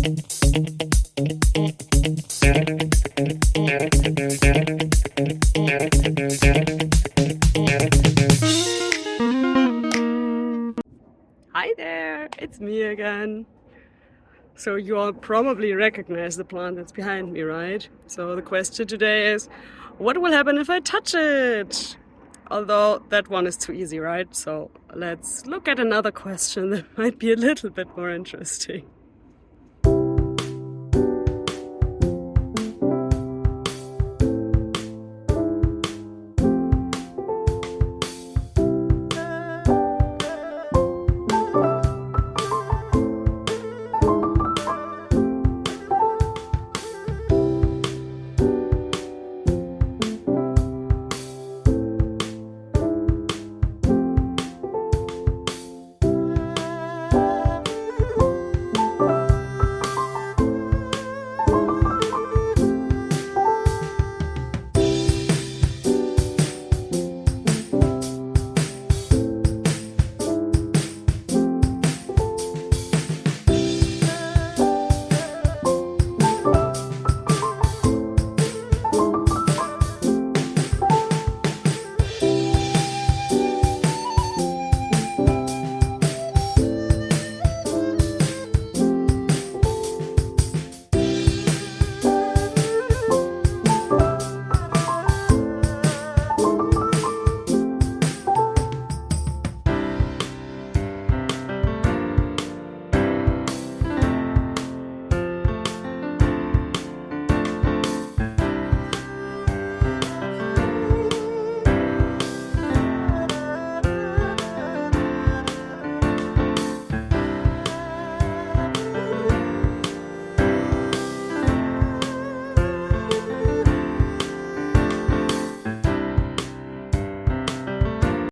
Hi there, it's me again. So you all probably recognize the plant that's behind me, right? So the question today is, what will happen if I touch it? Although that one is too easy, right? So let's look at another question that might be a little bit more interesting.